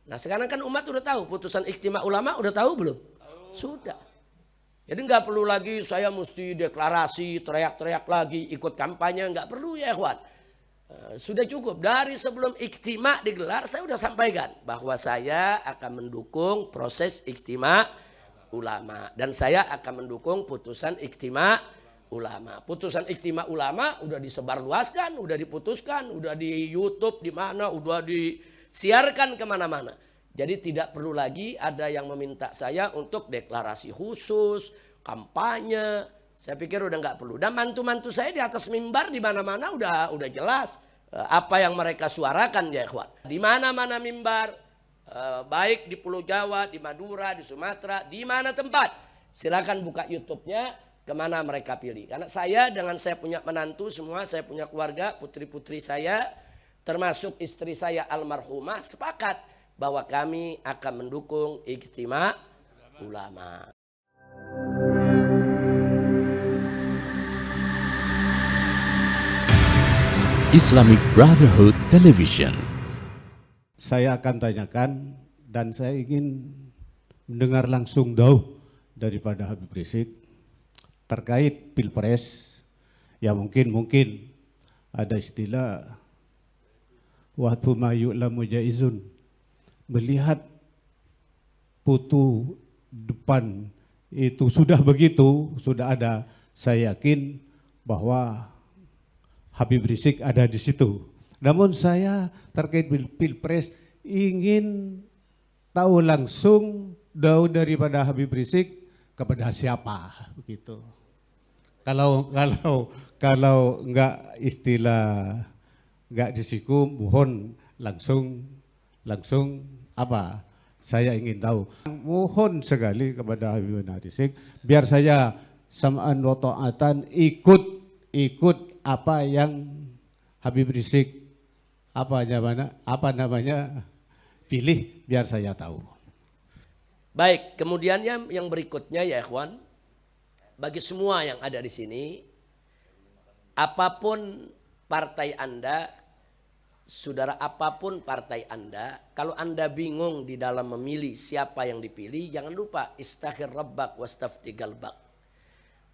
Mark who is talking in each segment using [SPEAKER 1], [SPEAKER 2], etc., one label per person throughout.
[SPEAKER 1] Nah sekarang kan umat udah tahu putusan ijtima ulama, udah tahu belum? Sudah. Jadi nggak perlu lagi saya mesti deklarasi, teriak-teriak lagi, ikut kampanye, nggak perlu ya ikhwan. Sudah cukup, dari sebelum ijtima digelar saya sudah sampaikan bahwa saya akan mendukung proses ijtima ulama. Dan saya akan mendukung putusan ijtima ulama. Putusan ijtima ulama udah disebarluaskan, udah diputuskan, udah di YouTube di mana, udah disiarkan kemana-mana. Jadi tidak perlu lagi ada yang meminta saya untuk deklarasi khusus, kampanye. Saya pikir udah nggak perlu. Dan mantu-mantu saya di atas mimbar di mana-mana udah jelas apa yang mereka suarakan ya ikhwan. Di mana-mana mimbar, baik di Pulau Jawa, di Madura, di Sumatera, di mana tempat. Silakan buka YouTube-nya kemana mereka pilih. Karena saya dengan saya punya menantu semua, saya punya keluarga, putri-putri saya, termasuk istri saya almarhumah, sepakat bahwa kami akan mendukung ijtima ulama.
[SPEAKER 2] Islamic Brotherhood Television.
[SPEAKER 3] Saya akan tanyakan dan saya ingin mendengar langsung daripada Habib Rizik terkait Pilpres. Ya mungkin ada istilah wahtu ma yu'lamu jaizun, melihat putu depan itu sudah begitu, sudah ada, saya yakin bahwa Habib Rizik ada di situ. Namun saya terkait Pilpres ingin tahu langsung daripada Habib Rizik kepada siapa begitu. Kalau enggak istilah enggak disiku, mohon langsung apa? Saya ingin tahu. Mohon sekali kepada Habib Rizik biar saya sam'an wa ta'atan ikut apa yang Habib Rizik apa namanya pilih, biar saya tahu.
[SPEAKER 1] Baik, kemudiannya yang berikutnya ya ikhwan, bagi semua yang ada di sini, apapun partai Anda, saudara, apapun partai Anda, kalau Anda bingung di dalam memilih siapa yang dipilih, jangan lupa istakhir rabbak wastafti galbak.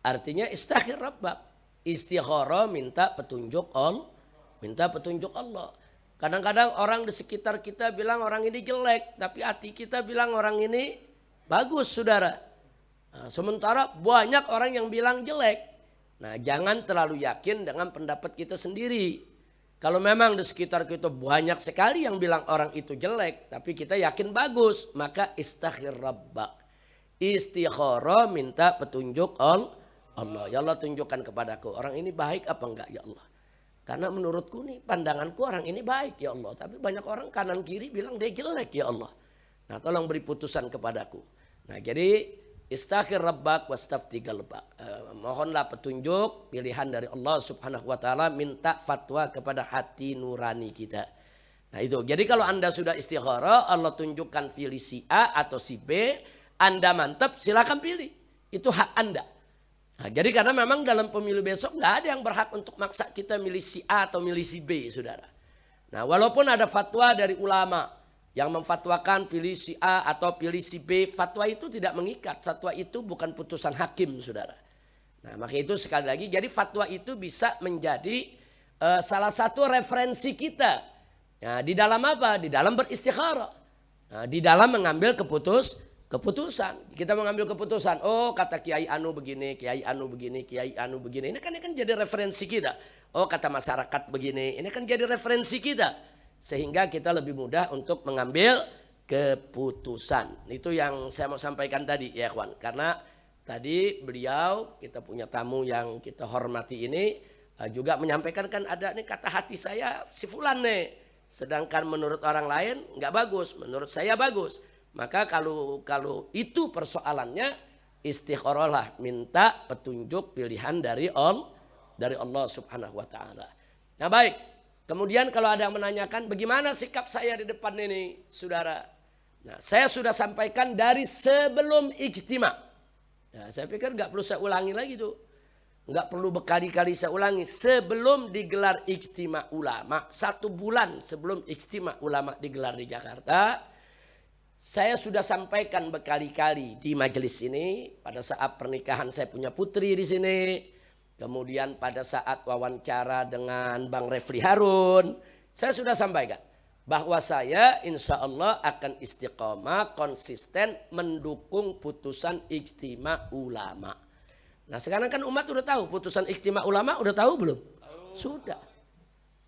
[SPEAKER 1] Artinya istakhir rabbak, istikharah, minta petunjuk Allah. Kadang-kadang orang di sekitar kita bilang orang ini jelek, tapi hati kita bilang orang ini bagus, saudara. Nah, sementara banyak orang yang bilang jelek. Nah, jangan terlalu yakin dengan pendapat kita sendiri. Kalau memang di sekitar kita banyak sekali yang bilang orang itu jelek, tapi kita yakin bagus, maka istakhir rabbak. Istikharah, minta petunjuk Allah. Ya Allah, tunjukkan kepadaku orang ini baik apa enggak ya Allah. Karena menurutku nih, pandanganku orang ini baik ya Allah. Tapi banyak orang kanan kiri bilang dia jelek ya Allah. Nah, tolong beri putusan kepadaku. Nah, jadi istakhir rabbak wastafti galbak. Mohonlah petunjuk, pilihan dari Allah Subhanahu wa taala, minta fatwa kepada hati nurani kita. Nah, itu. Jadi kalau Anda sudah istikharah, Allah tunjukkan pilih si A atau si B, Anda mantap, silakan pilih. Itu hak Anda. Nah, jadi karena memang dalam pemilu besok nggak ada yang berhak untuk maksa kita milih si A atau milih si B, saudara. Nah, walaupun ada fatwa dari ulama yang memfatwakan pilih si A atau pilih si B, fatwa itu tidak mengikat. Fatwa itu bukan putusan hakim, saudara. Nah, maka itu sekali lagi, jadi fatwa itu bisa menjadi salah satu referensi kita. Nah, di dalam apa? Di dalam beristikharah. Nah, di dalam mengambil keputusan. Kita mengambil keputusan, oh kata Kiai Anu begini, Kiai Anu begini, Kiai Anu begini. Ini kan jadi referensi kita. Oh kata masyarakat begini, ini kan jadi referensi kita. Sehingga kita lebih mudah untuk mengambil keputusan. Itu yang saya mau sampaikan tadi ya kawan. Karena tadi beliau, kita punya tamu yang kita hormati ini, juga menyampaikan kan ada nih kata hati saya si fulan nih. Sedangkan menurut orang lain nggak bagus, menurut saya bagus. Maka kalau itu persoalannya, istikharahlah, minta petunjuk pilihan dari Allah Subhanahu wa taala. Nah, baik. Kemudian kalau ada yang menanyakan bagaimana sikap saya di depan ini, saudara. Nah, saya sudah sampaikan dari sebelum ijtima. Nah, saya pikir nggak perlu saya ulangi lagi tuh. Nggak perlu berkali-kali saya ulangi. Sebelum digelar ijtima ulama, 1 bulan sebelum ijtima ulama digelar di Jakarta, Saya sudah sampaikan berkali-kali di majelis ini, pada saat pernikahan saya punya putri di sini, kemudian pada saat wawancara dengan Bang Refli Harun, saya sudah sampaikan bahwa saya insya Allah akan istiqomah konsisten mendukung putusan ijtima ulama. Nah sekarang kan umat udah tahu putusan ijtima ulama, udah tahu belum? Sudah.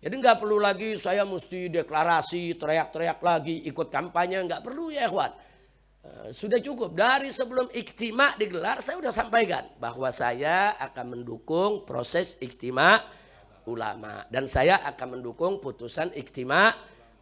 [SPEAKER 1] Jadi nggak perlu lagi saya mesti deklarasi, teriak-teriak lagi, ikut kampanye, nggak perlu ya ikhwan. Sudah cukup, dari sebelum ijtima digelar saya sudah sampaikan bahwa saya akan mendukung proses ijtima ulama. Dan saya akan mendukung putusan ijtima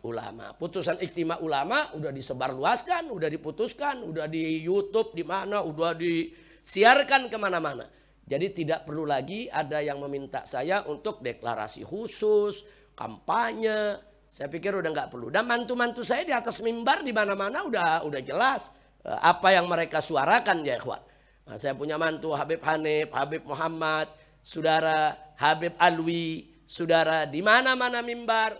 [SPEAKER 1] ulama. Putusan ijtima ulama udah disebarluaskan, udah diputuskan, udah di YouTube di mana, udah disiarkan kemana-mana. Jadi tidak perlu lagi ada yang meminta saya untuk deklarasi khusus, kampanye. Saya pikir udah nggak perlu. Dan mantu-mantu saya di atas mimbar di mana-mana udah jelas apa yang mereka suarakan ya ikhwan. Nah, saya punya mantu Habib Hanif, Habib Muhammad, saudara Habib Alwi, saudara di mana-mana mimbar.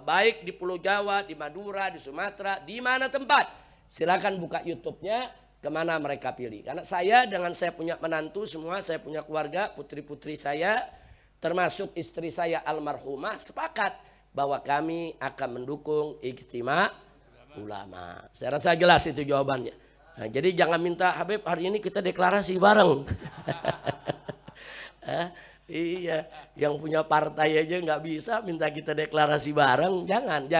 [SPEAKER 1] Baik di Pulau Jawa, di Madura, di Sumatera, di mana tempat. Silakan buka YouTube-nya kemana mereka pilih. Karena saya dengan saya punya menantu semua, saya punya keluarga, putri-putri saya, termasuk istri saya almarhumah, sepakat bahwa kami akan mendukung ijtima ulama. Saya rasa jelas itu jawabannya. Nah, jadi jangan minta Habib hari ini kita deklarasi bareng. Iya, yang punya partai aja nggak bisa minta kita deklarasi bareng, jangan.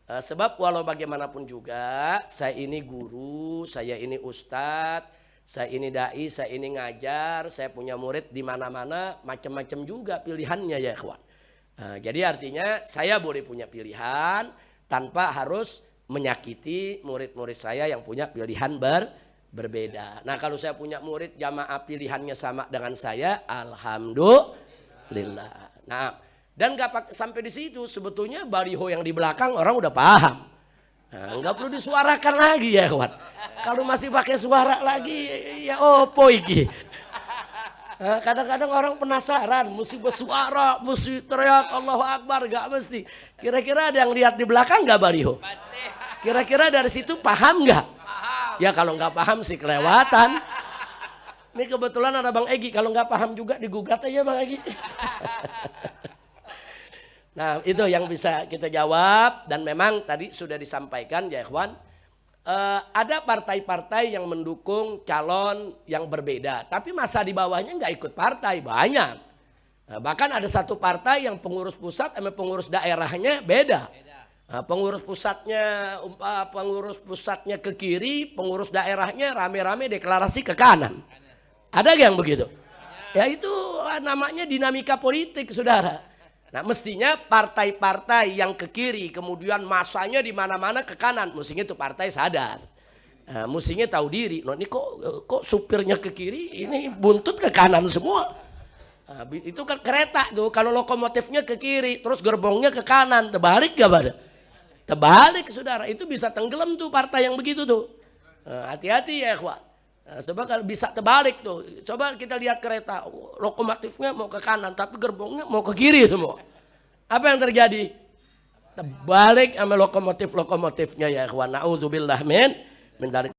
[SPEAKER 1] Sebab walau bagaimanapun juga, saya ini guru, saya ini ustadz, saya ini dai, saya ini ngajar, saya punya murid di mana-mana, macam-macam juga pilihannya ya ikhwan. Jadi artinya saya boleh punya pilihan tanpa harus menyakiti murid-murid saya yang punya pilihan berbeda. Nah kalau saya punya murid jamaah pilihannya sama dengan saya, alhamdulillah. Nah dan nggak sampai di situ, sebetulnya baliho yang di belakang orang udah paham. Nah, nggak perlu disuarakan lagi ya kawan. Kalau masih pakai suara lagi ya opo iki. Nah, kadang-kadang orang penasaran, mesti bersuara, mesti teriak Allahu Akbar, nggak mesti. Kira-kira ada yang lihat di belakang nggak baliho? Kira-kira dari situ paham nggak? Ya kalau nggak paham sih kelewatan. Ini kebetulan ada Bang Egi, kalau nggak paham juga digugat aja Bang Egi. Nah itu yang bisa kita jawab, dan memang tadi sudah disampaikan ya ikhwan, ada partai-partai yang mendukung calon yang berbeda, tapi masa di bawahnya nggak ikut partai banyak. Nah, bahkan ada satu partai yang pengurus pusat sama pengurus daerahnya beda. Nah, pengurus pusatnya ke kiri, pengurus daerahnya rame-rame deklarasi ke kanan. Ada yang begitu? Ya itu namanya dinamika politik saudara. Nah mestinya partai-partai yang ke kiri kemudian masanya di mana-mana ke kanan, mestinya itu partai sadar. Nah, mestinya tahu diri. Nah, ini kok supirnya ke kiri, ini buntut ke kanan semua. Nah, itu kan kereta tuh, kalau lokomotifnya ke kiri, terus gerbongnya ke kanan, terbalik gak pada? Terbalik saudara, itu bisa tenggelam tuh partai yang begitu tuh. Hati-hati ya ikhwan. Sebab kalau bisa terbalik tuh, coba kita lihat kereta, lokomotifnya mau ke kanan tapi gerbongnya mau ke kiri semua. Apa yang terjadi? Terbalik sama lokomotifnya ya ikhwan. Nauzubillah min dzalik.